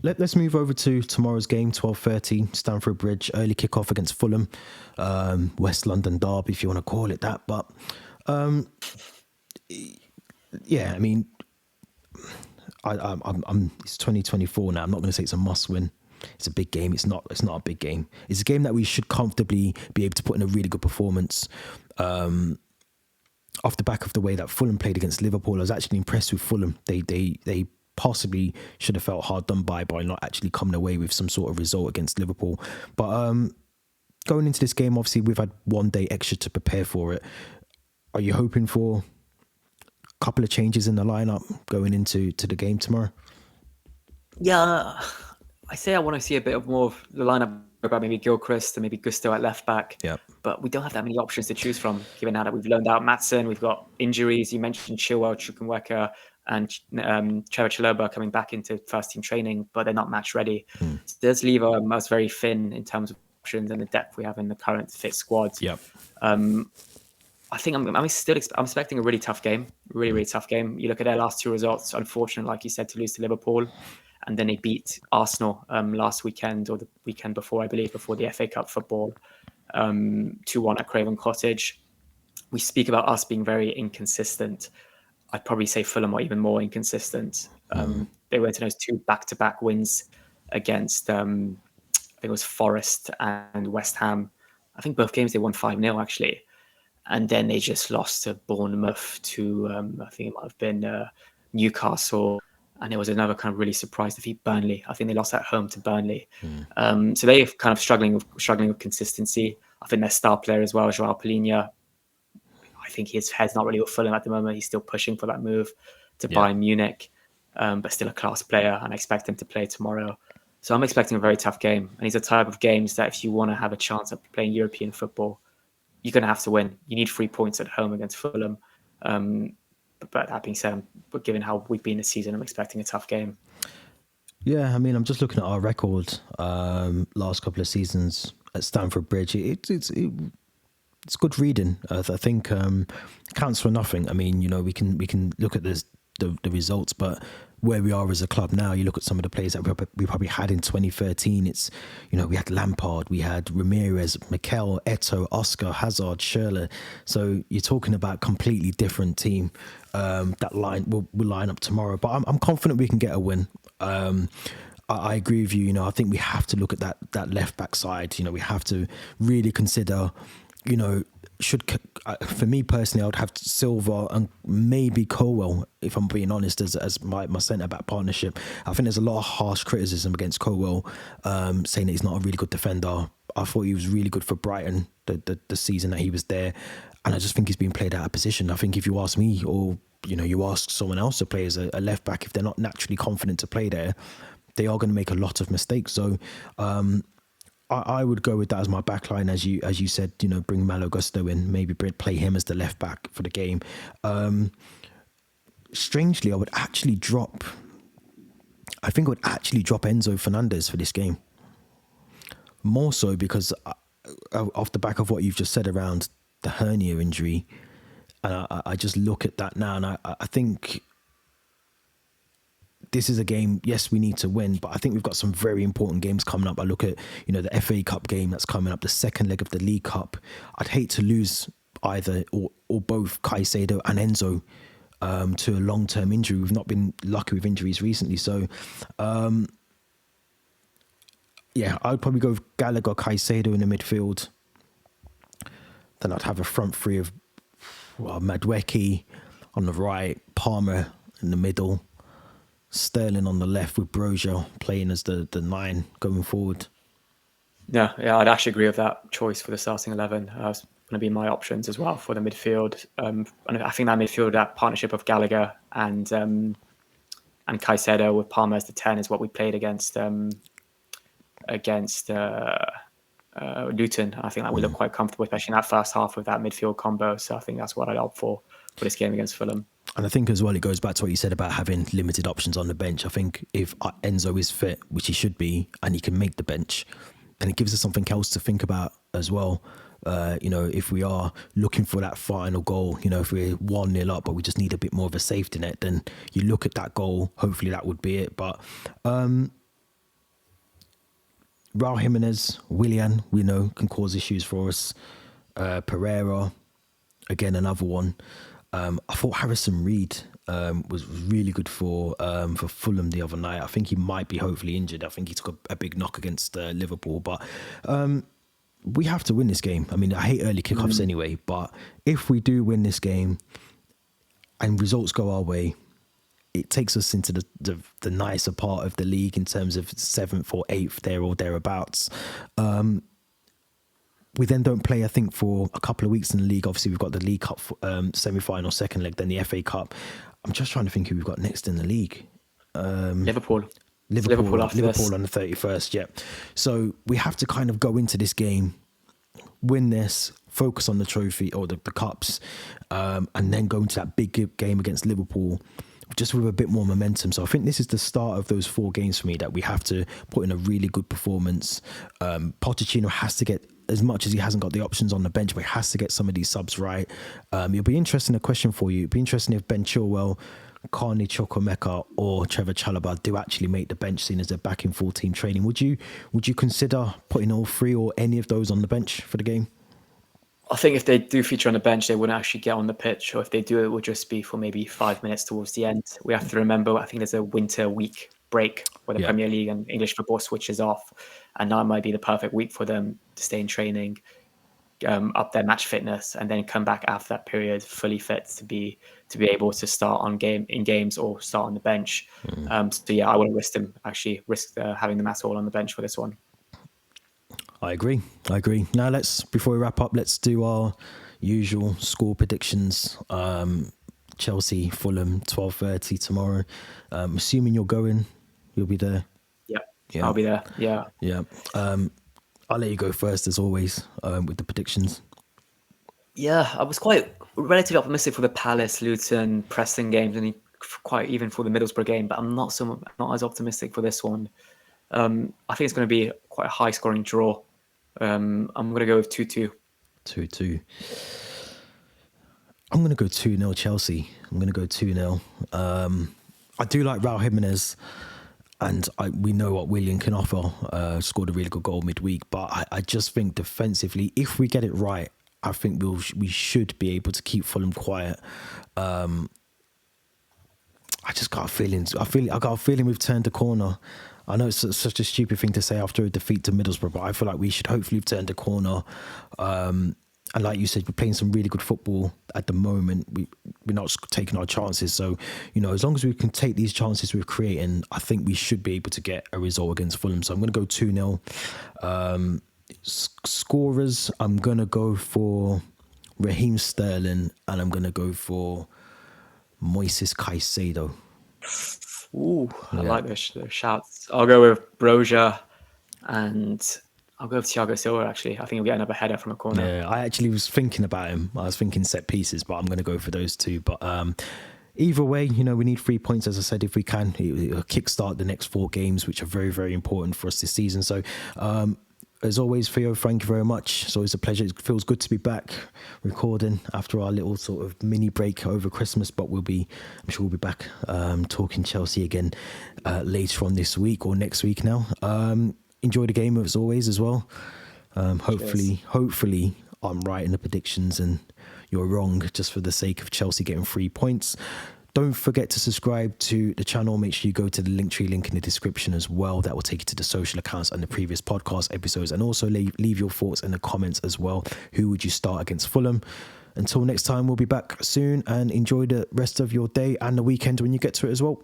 Let's move over to tomorrow's game, 12:30, Stamford Bridge, early kickoff against Fulham, West London derby, if you want to call it that. But yeah, I mean, I'm. It's 2024 now. I'm not going to say it's a must-win. It's a big game. It's not. It's not a big game. It's a game that we should comfortably be able to put in a really good performance. Off the back of the way that Fulham played against Liverpool, I was actually impressed with Fulham. They possibly should have felt hard done by not actually coming away with some sort of result against Liverpool. But going into this game, obviously we've had 1 day extra to prepare for it. Are you hoping for a couple of changes in the lineup going into the game tomorrow? Yeah, I say I want to see a bit of more of the lineup about maybe Gilchrist and maybe Gusto at left back. Yeah. But we don't have that many options to choose from, given now that we've loaned out Maatsen, we've got injuries. You mentioned Chilwell, Chukwuemeka, and Trevor Chalobah coming back into first team training, but they're not match ready. So it does leave us very thin in terms of options and the depth we have in the current fit squad. Yep. I think I'm expecting a really tough game, really tough game. You look at their last two results, unfortunate, like you said, to lose to Liverpool. And then they beat Arsenal last weekend or the weekend before, I believe, before the FA Cup football, 2-1 at Craven Cottage. We speak about us being very inconsistent. I'd probably say Fulham are even more inconsistent. They went to those 2 back-to-back wins against, I think it was Forest and West Ham. I think both games they won 5-0, actually. And then they just lost to Bournemouth, to, I think it might have been Newcastle. And there was another kind of really surprise defeat, Burnley. I think they lost at home to Burnley. So they're kind of struggling with consistency. I think their star player as well, Joao Palhinha, I think his head's not really with Fulham at the moment. He's still pushing for that move to Bayern Munich, but still a class player, and I expect him to play tomorrow. So I'm expecting a very tough game. And these are type of games that if you want to have a chance at playing European football, you're going to have to win. You need 3 points at home against Fulham. But that being said, given how we've been this season, I'm expecting a tough game. Yeah, I mean, I'm just looking at our record last couple of seasons at Stamford Bridge. It's good reading. I think counts for nothing. I mean, you know, we can look at the results, but where we are as a club now, you look at some of the players that we probably had in 2013. It's, you know, we had Lampard, we had Ramirez, Mikel, Eto'o, Oscar, Hazard, Schürrle. So you're talking about completely different team that will line up tomorrow. But I'm confident we can get a win. I agree with you. You know, I think we have to look at that left back side. You know, we have to really consider, you know, for me personally, I would have Silva and maybe Chilwell, if I'm being honest, as my centre-back partnership. I think there's a lot of harsh criticism against Chilwell, saying that he's not a really good defender. I thought he was really good for Brighton the season that he was there, and I just think he's been played out of position. I think if you ask me, or you know, you ask someone else to play as a left-back, if they're not naturally confident to play there, they are going to make a lot of mistakes. So I would go with that as my backline, as you said. You know, bring Malo Gusto in, maybe play him as the left back for the game. Strangely, I would actually drop Enzo Fernandez for this game. More so because off the back of what you've just said around the hernia injury, and I just look at that now, and I think this is a game, yes, we need to win, but I think we've got some very important games coming up. I look at, you know, the FA Cup game that's coming up, the second leg of the League Cup. I'd hate to lose either or both Caicedo and Enzo to a long-term injury. We've not been lucky with injuries recently. So, yeah, I'd probably go with Gallagher, Caicedo in the midfield. Then I'd have a front three of Madueke on the right, Palmer in the middle, Sterling on the left with Broja playing as the 9 going forward. Yeah, I'd actually agree with that choice for the starting 11. That's going to be my options as well for the midfield. And I think that midfield, that partnership of Gallagher and Caicedo with Palmer as the 10 is what we played against Luton. I think that would look quite comfortable, especially in that first half with that midfield combo. So I think that's what I'd opt for this game against Fulham. And I think as well, it goes back to what you said about having limited options on the bench. I think if Enzo is fit, which he should be, and he can make the bench, then it gives us something else to think about as well. If we are looking for that final goal, if we're 1-0 up, but we just need a bit more of a safety net, then you look at that goal. Hopefully that would be it. But Raul Jimenez, Willian, we know can cause issues for us. Pereira, again, another one. I thought Harrison Reed was really good for Fulham the other night. I think he might be hopefully injured. I think he took a big knock against Liverpool. But we have to win this game. I mean, I hate early kickoffs anyway, but if we do win this game and results go our way, it takes us into the nicer part of the league in terms of 7th or 8th there or thereabouts. We then don't play, I think, for a couple of weeks in the league. Obviously, we've got the League Cup semi-final, second leg, then the FA Cup. I'm just trying to think who we've got next in the league. Liverpool on the 31st, yeah. So we have to kind of go into this game, win this, focus on the trophy or the cups, and then go into that big game against Liverpool just with a bit more momentum. So I think this is the start of those 4 games for me that we have to put in a really good performance. Pochettino has to get, as much as he hasn't got the options on the bench, but he has to get some of these subs right. It'll be interesting, a question for you. It'll be interesting if Ben Chilwell, Carney Chukwuemeka or Trevor Chalobah do actually make the bench, seeing as they're back in full team training. Would you consider putting all 3 or any of those on the bench for the game? I think if they do feature on the bench, they wouldn't actually get on the pitch, or if they do, it would just be for maybe 5 minutes towards the end. We have to remember, I think there's a winter week break where the Premier League and English football switches off, and now might be the perfect week for them to stay in training, up their match fitness, and then come back after that period fully fit to be able to start in games or start on the bench. So yeah, I wouldn't risk having them at all on the bench for this one. I agree. Now before we wrap up, let's do our usual score predictions. Chelsea, Fulham, 12:30 tomorrow. Assuming you'll be there. Yeah, I'll be there. Yeah. I'll let you go first as always with the predictions. Yeah, I was quite relatively optimistic for the Palace, Luton, Preston games, and quite even for the Middlesbrough game, but I'm not as optimistic for this one. I think it's going to be quite a high scoring draw. I'm going to go with 2-2. 2-2. I'm going to go 2-0 Chelsea. I'm going to go 2-0. I do like Raul Jimenez, and we know what Willian can offer. Scored a really good goal midweek, but I just think defensively, if we get it right, I think we should be able to keep Fulham quiet. I just got a feeling. I got a feeling we've turned the corner. I know it's such a stupid thing to say after a defeat to Middlesbrough, but I feel like we should hopefully have turned the corner. And like you said, we're playing some really good football at the moment. We're not taking our chances. So, as long as we can take these chances we're creating, I think we should be able to get a result against Fulham. So I'm going to go 2-0. Scorers, I'm going to go for Raheem Sterling, and I'm going to go for Moises Caicedo. Ooh, I like those shouts. I'll go with Broja, and I'll go with Thiago Silva, actually. I think he'll get another header from a corner. Yeah, I actually was thinking about him. I was thinking set pieces, but I'm going to go for those 2. But either way, we need 3 points, as I said, if we can. It'll kickstart the next 4 games, which are very, very important for us this season. So, as always, Theo, thank you very much. It's always a pleasure. It feels good to be back recording after our little sort of mini break over Christmas, but I'm sure we'll be back talking Chelsea again later on this week or next week now. Enjoy the game as always as well. Hopefully I'm right in the predictions and you're wrong, just for the sake of Chelsea getting 3 points. Don't forget to subscribe to the channel. Make sure you go to the Linktree link in the description as well. That will take you to the social accounts and the previous podcast episodes. And also leave your thoughts in the comments as well. Who would you start against Fulham? Until next time, we'll be back soon, and enjoy the rest of your day and the weekend when you get to it as well.